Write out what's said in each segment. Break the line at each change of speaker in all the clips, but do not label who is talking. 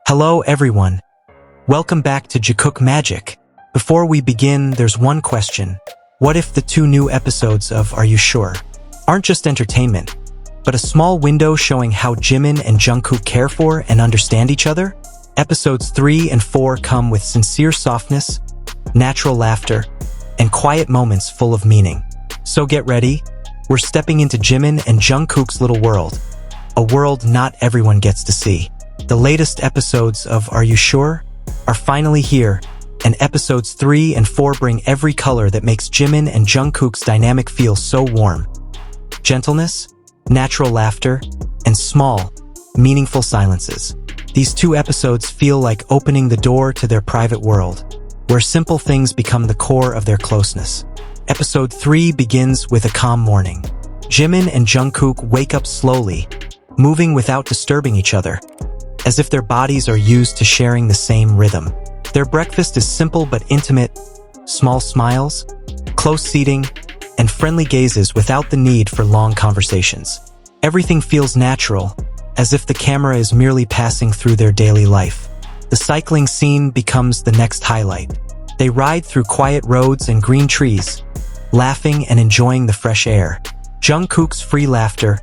Hello everyone. Welcome back to Jikook Magic. Before we begin, there's one question. What if the 2 new episodes of Are You Sure aren't just entertainment, but a small window showing how Jimin and Jungkook care for and understand each other? Episodes 3 and 4 come with sincere softness, natural laughter, and quiet moments full of meaning. So get ready. We're stepping into Jimin and Jungkook's little world, a world not everyone gets to see. The latest episodes of Are You Sure are finally here, and episodes 3 and 4 bring every color that makes Jimin and Jungkook's dynamic feel so warm. Gentleness, natural laughter, and small, meaningful silences. These 2 episodes feel like opening the door to their private world, where simple things become the core of their closeness. Episode 3 begins with a calm morning. Jimin and Jungkook wake up slowly, moving without disturbing each other, as if their bodies are used to sharing the same rhythm. Their breakfast is simple but intimate, small smiles, close seating, and friendly gazes without the need for long conversations. Everything feels natural, as if the camera is merely passing through their daily life. The cycling scene becomes the next highlight. They ride through quiet roads and green trees, laughing and enjoying the fresh air. Jungkook's free laughter,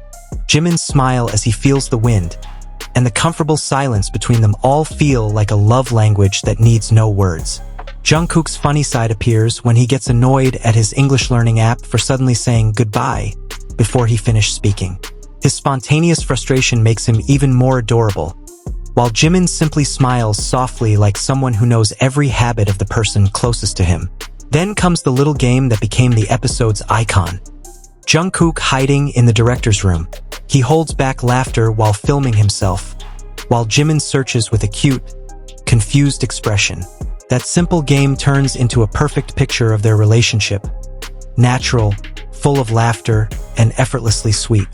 Jimin's smile as he feels the wind, and the comfortable silence between them all feel like a love language that needs no words. Jungkook's funny side appears when he gets annoyed at his English learning app for suddenly saying goodbye before he finished speaking. His spontaneous frustration makes him even more adorable, while Jimin simply smiles softly like someone who knows every habit of the person closest to him. Then comes the little game that became the episode's icon. Jungkook hiding in the director's room. He holds back laughter while filming himself, while Jimin searches with a cute, confused expression. That simple game turns into a perfect picture of their relationship. Natural, full of laughter, and effortlessly sweet.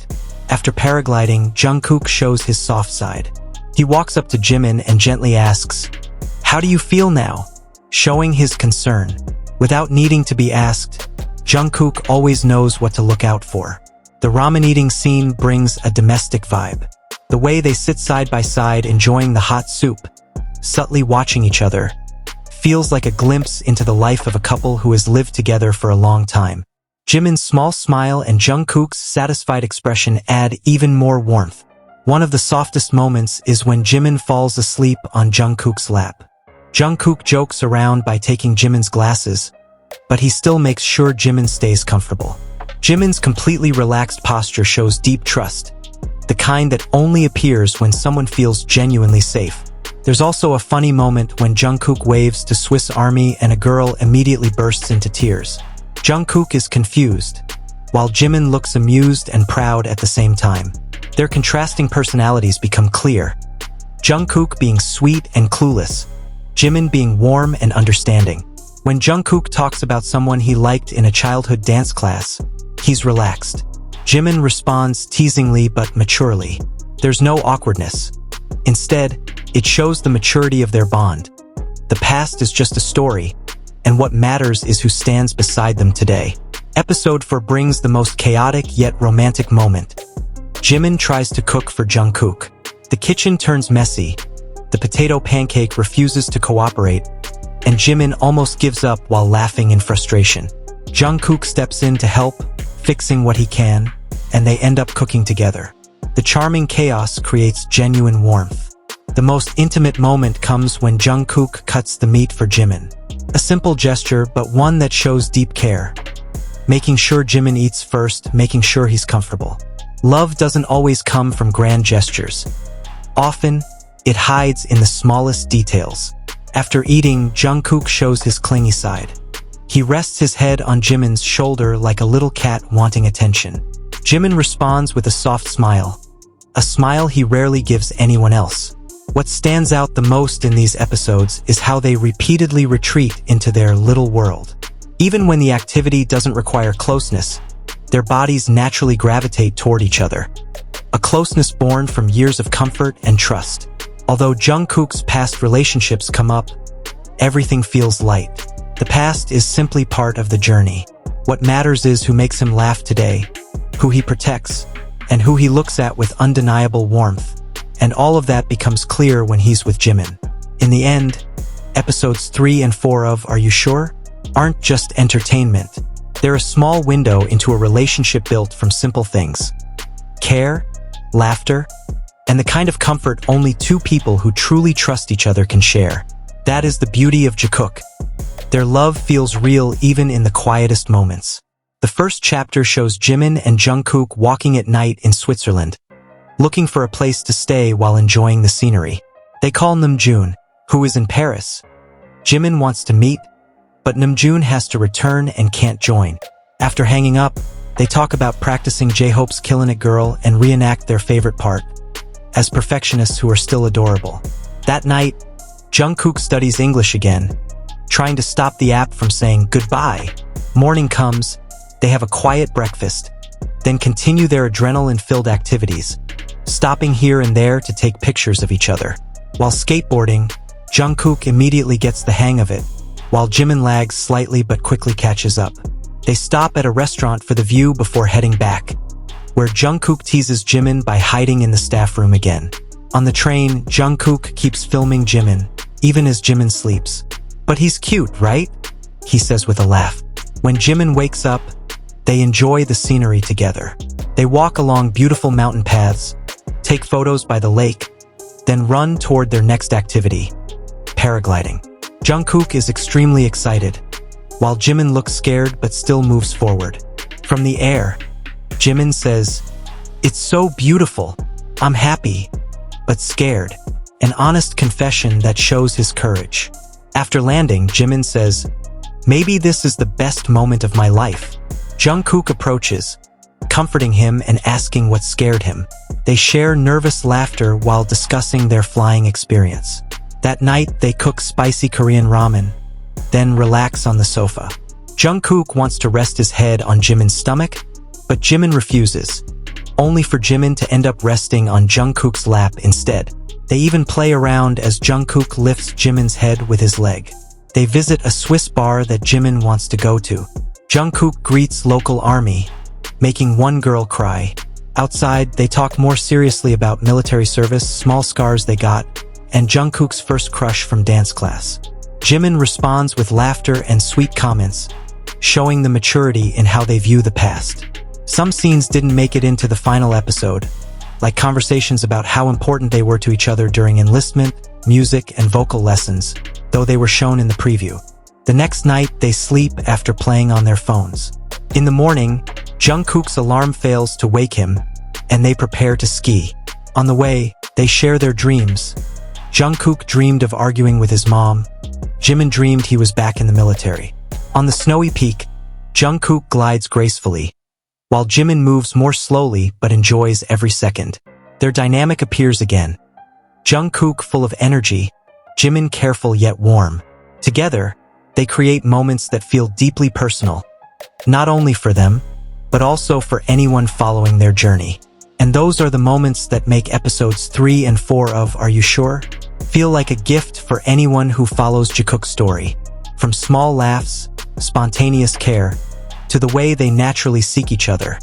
After paragliding, Jungkook shows his soft side. He walks up to Jimin and gently asks, "How do you feel now?" Showing his concern. Without needing to be asked, Jungkook always knows what to look out for. The ramen eating scene brings a domestic vibe. The way they sit side by side enjoying the hot soup, subtly watching each other, feels like a glimpse into the life of a couple who has lived together for a long time. Jimin's small smile and Jungkook's satisfied expression add even more warmth. One of the softest moments is when Jimin falls asleep on Jungkook's lap. Jungkook jokes around by taking Jimin's glasses, but he still makes sure Jimin stays comfortable. Jimin's completely relaxed posture shows deep trust, the kind that only appears when someone feels genuinely safe. There's also a funny moment when Jungkook waves to Swiss Army and a girl immediately bursts into tears. Jungkook is confused, while Jimin looks amused and proud at the same time. Their contrasting personalities become clear. Jungkook being sweet and clueless, Jimin being warm and understanding. When Jungkook talks about someone he liked in a childhood dance class, he's relaxed. Jimin responds teasingly but maturely. There's no awkwardness. Instead, it shows the maturity of their bond. The past is just a story, and what matters is who stands beside them today. Episode 4 brings the most chaotic yet romantic moment. Jimin tries to cook for Jungkook. The kitchen turns messy. The potato pancake refuses to cooperate, and Jimin almost gives up while laughing in frustration. Jungkook steps in to help, fixing what he can, and they end up cooking together. The charming chaos creates genuine warmth. The most intimate moment comes when Jungkook cuts the meat for Jimin. A simple gesture, but one that shows deep care. Making sure Jimin eats first, making sure he's comfortable. Love doesn't always come from grand gestures. Often, it hides in the smallest details. After eating, Jungkook shows his clingy side. He rests his head on Jimin's shoulder like a little cat wanting attention. Jimin responds with a soft smile, a smile he rarely gives anyone else. What stands out the most in these episodes is how they repeatedly retreat into their little world. Even when the activity doesn't require closeness, their bodies naturally gravitate toward each other. A closeness born from years of comfort and trust. Although Jungkook's past relationships come up, everything feels light. The past is simply part of the journey. What matters is who makes him laugh today, who he protects, and who he looks at with undeniable warmth. and all of that becomes clear when he's with Jimin. In the end, episodes 3 and 4 of Are You Sure? Aren't just entertainment. They're a small window into a relationship built from simple things. Care, laughter, and the kind of comfort only two people who truly trust each other can share. That is the beauty of Jikook. Their love feels real even in the quietest moments. The first chapter shows Jimin and Jungkook walking at night in Switzerland, looking for a place to stay while enjoying the scenery. They call Namjoon, who is in Paris. Jimin wants to meet, but Namjoon has to return and can't join. After hanging up, they talk about practicing J-Hope's Killin' It Girl and reenact their favorite part, as perfectionists who are still adorable. That night, Jungkook studies English again, trying to stop the app from saying goodbye. Morning comes, they have a quiet breakfast, then continue their adrenaline-filled activities, stopping here and there to take pictures of each other. While skateboarding, Jungkook immediately gets the hang of it, while Jimin lags slightly but quickly catches up. They stop at a restaurant for the view before heading back, where Jungkook teases Jimin by hiding in the staff room again. On the train, Jungkook keeps filming Jimin, even as Jimin sleeps. "But he's cute, right?" he says with a laugh. When Jimin wakes up, they enjoy the scenery together. They walk along beautiful mountain paths, take photos by the lake, then run toward their next activity, paragliding. Jungkook is extremely excited, while Jimin looks scared but still moves forward. From the air, Jimin says, "It's so beautiful. I'm happy, but scared." An honest confession that shows his courage. After landing, Jimin says, "Maybe this is the best moment of my life." Jungkook approaches, comforting him and asking what scared him. They share nervous laughter while discussing their flying experience. That night, they cook spicy Korean ramen, then relax on the sofa. Jungkook wants to rest his head on Jimin's stomach, but Jimin refuses, only for Jimin to end up resting on Jungkook's lap instead. They even play around as Jungkook lifts Jimin's head with his leg. They visit a Swiss bar that Jimin wants to go to. Jungkook greets local army, making one girl cry. Outside, they talk more seriously about military service, small scars they got, and Jungkook's first crush from dance class. Jimin responds with laughter and sweet comments, showing the maturity in how they view the past. Some scenes didn't make it into the final episode, like conversations about how important they were to each other during enlistment, music, and vocal lessons, though they were shown in the preview. The next night, they sleep after playing on their phones. In the morning, Jungkook's alarm fails to wake him, and they prepare to ski. On the way, they share their dreams. Jungkook dreamed of arguing with his mom. Jimin dreamed he was back in the military. On the snowy peak, Jungkook glides gracefully, while Jimin moves more slowly but enjoys every second. Their dynamic appears again. Jungkook full of energy, Jimin careful yet warm. Together, they create moments that feel deeply personal, not only for them, but also for anyone following their journey. And those are the moments that make episodes 3 and 4 of Are You Sure? Feel like a gift for anyone who follows Jikook's story. From small laughs, spontaneous care, to the way they naturally seek each other.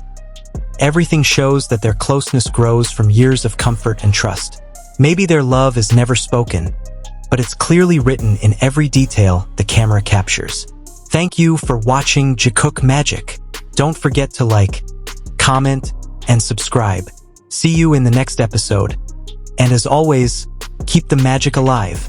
Everything shows that their closeness grows from years of comfort and trust. Maybe their love is never spoken, but it's clearly written in every detail the camera captures. Thank you for watching Jikook Magic. Don't forget to like, comment, and subscribe. See you in the next episode. And as always, keep the magic alive.